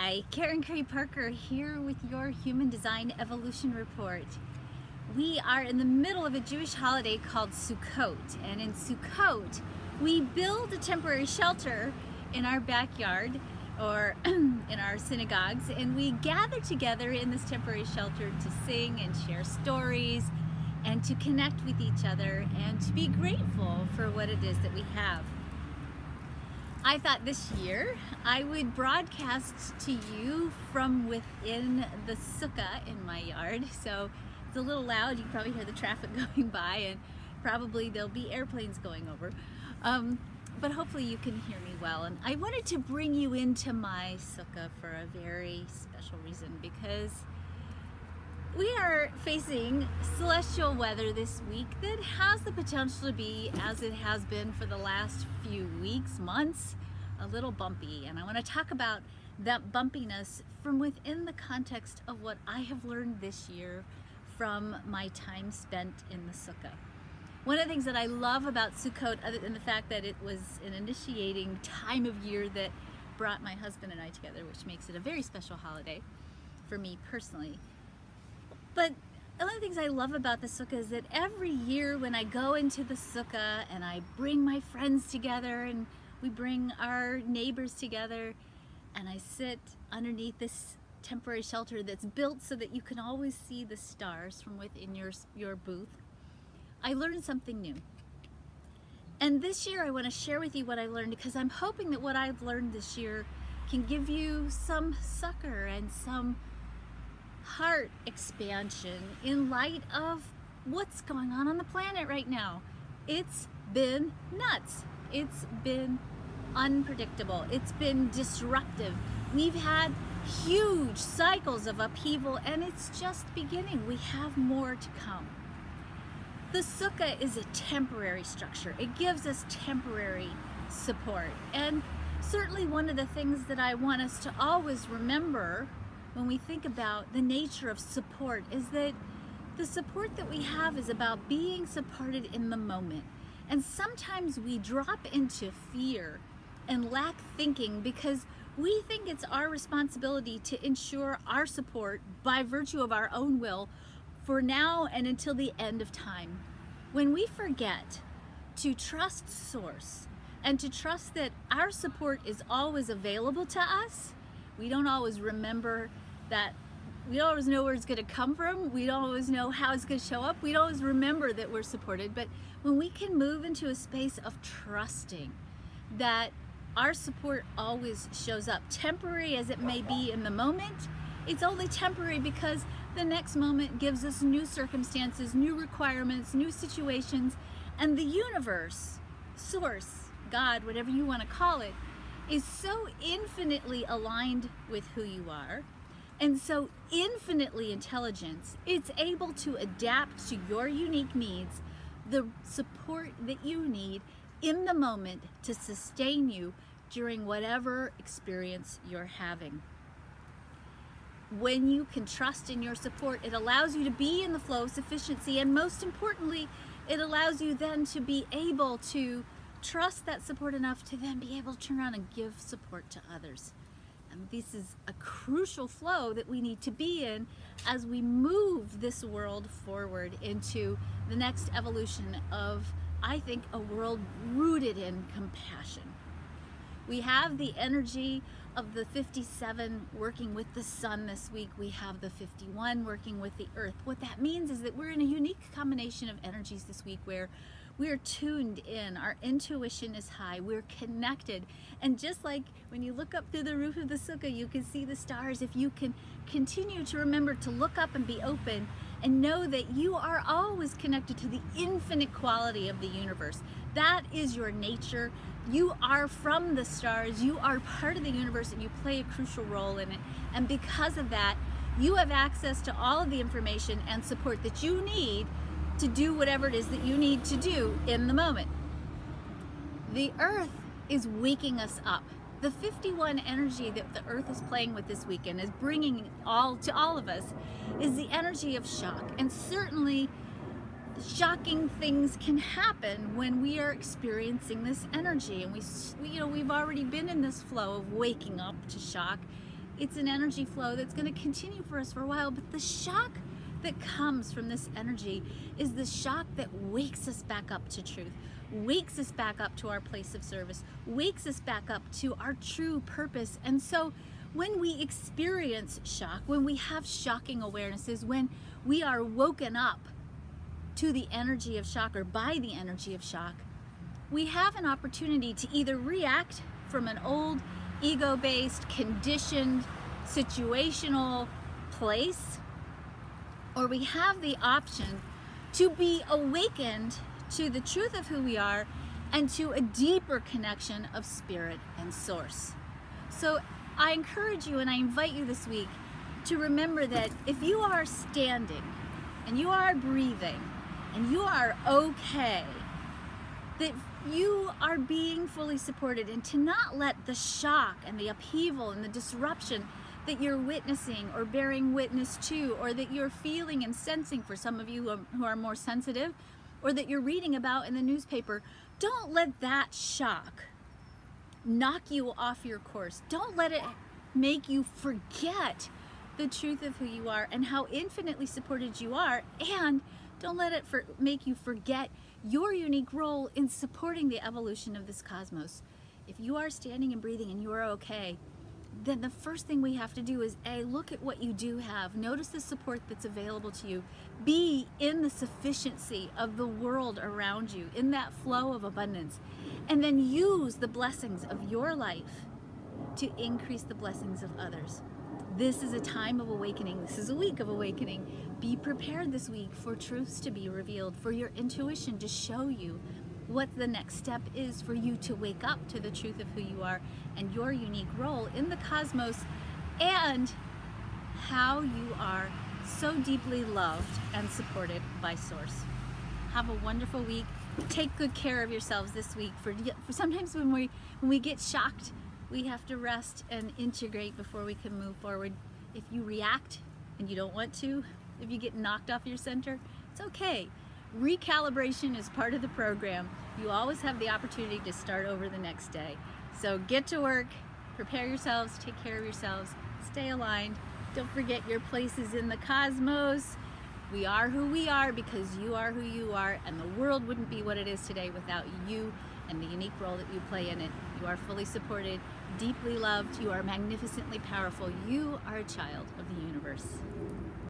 Hi, Karen Curry Parker here with your Human Design Evolution Report. We are in the middle of a Jewish holiday called Sukkot, and in Sukkot we build a temporary shelter in our backyard or in our synagogues, and we gather together in this temporary shelter to sing and share stories and to connect with each other and to be grateful for what it is that we have. I thought this year I would broadcast to you from within the sukkah in my yard. So it's a little loud, you can probably hear the traffic going by, and probably there'll be airplanes going over. But hopefully you can hear me well. And I wanted to bring you into my sukkah for a very special reason, because we are facing celestial weather this week that has the potential to be, as it has been for the last few weeks, months, a little bumpy. And I want to talk about that bumpiness from within the context of what I have learned this year from my time spent in the sukkah. One of the things that I love about Sukkot, other than the fact that it was an initiating time of year that brought my husband and I together, which makes it a very special holiday for me personally. But one of the things I love about the sukkah is that every year when I go into the sukkah and I bring my friends together and we bring our neighbors together and I sit underneath this temporary shelter that's built so that you can always see the stars from within your booth, I learned something new. And this year I want to share with you what I learned, because I'm hoping that what I've learned this year can give you some succor and some heart expansion in light of what's going on the planet right now. It's been nuts. It's been unpredictable. It's been disruptive. We've had huge cycles of upheaval, and it's just beginning. We have more to come. The sukkah is a temporary structure. It gives us temporary support. And certainly one of the things that I want us to always remember when we think about the nature of support is that the support that we have is about being supported in the moment. And sometimes we drop into fear and lack thinking because we think it's our responsibility to ensure our support by virtue of our own will for now and until the end of time. When we forget to trust Source and to trust that our support is always available to us, we don't always remember that, we don't always know where it's going to come from, we don't always know how it's going to show up, we don't always remember that we're supported. But when we can move into a space of trusting that our support always shows up, temporary as it may be in the moment, it's only temporary because the next moment gives us new circumstances, new requirements, new situations, and the universe, Source, God, whatever you want to call it, is so infinitely aligned with who you are and so infinitely intelligent, it's able to adapt to your unique needs, the support that you need in the moment to sustain you during whatever experience you're having. When you can trust in your support, it allows you to be in the flow of sufficiency, and most importantly, it allows you then to be able to trust that support enough to then be able to turn around and give support to others. And this is a crucial flow that we need to be in as we move this world forward into the next evolution of, I think, a world rooted in compassion. We have the energy of the 57 working with the sun this week. We have the 51 working with the earth. What that means is that we're in a unique combination of energies this week where we're tuned in, our intuition is high, we're connected. And just like when you look up through the roof of the sukkah, you can see the stars. If you can continue to remember to look up and be open and know that you are always connected to the infinite quality of the universe. That is your nature. You are from the stars, you are part of the universe, and you play a crucial role in it. And because of that, you have access to all of the information and support that you need to do whatever it is that you need to do in the moment. The earth is waking us up. The 51 energy that the earth is playing with this weekend is bringing to all of us is the energy of shock. And certainly shocking things can happen when we are experiencing this energy, and we've already been in this flow of waking up to shock. It's an energy flow that's going to continue for us for a while, but the shock that comes from this energy is the shock that wakes us back up to truth, wakes us back up to our place of service, wakes us back up to our true purpose. And so when we experience shock, when we have shocking awarenesses, when we are woken up to the energy of shock or by the energy of shock, we have an opportunity to either react from an old ego-based, conditioned, situational place, or we have the option to be awakened to the truth of who we are and to a deeper connection of spirit and source. So I encourage you and I invite you this week to remember that if you are standing and you are breathing and you are okay, that you are being fully supported, and to not let the shock and the upheaval and the disruption that you're witnessing or bearing witness to, or that you're feeling and sensing, for some of you who are more sensitive, or that you're reading about in the newspaper, don't let that shock knock you off your course. Don't let it make you forget the truth of who you are and how infinitely supported you are, and don't let it make you forget your unique role in supporting the evolution of this cosmos. If you are standing and breathing and you are okay, then the first thing we have to do is look at what you do have. Notice the support that's available to you. Be in the sufficiency of the world around you, in that flow of abundance, and then use the blessings of your life to increase the blessings of others. This is a time of awakening. This is a week of awakening. Be prepared this week for truths to be revealed, for your intuition to show you what the next step is for you to wake up to the truth of who you are and your unique role in the cosmos, and how you are so deeply loved and supported by Source. Have a wonderful week. Take good care of yourselves this week. For sometimes when we get shocked, we have to rest and integrate before we can move forward. If you react and you don't want to, if you get knocked off your center, it's okay. Recalibration is part of the program. You always have the opportunity to start over the next day. So get to work, prepare yourselves, take care of yourselves, stay aligned. Don't forget your place is in the cosmos. We are who we are because you are who you are, and the world wouldn't be what it is today without you and the unique role that you play in it. You are fully supported, deeply loved, you are magnificently powerful. You are a child of the universe.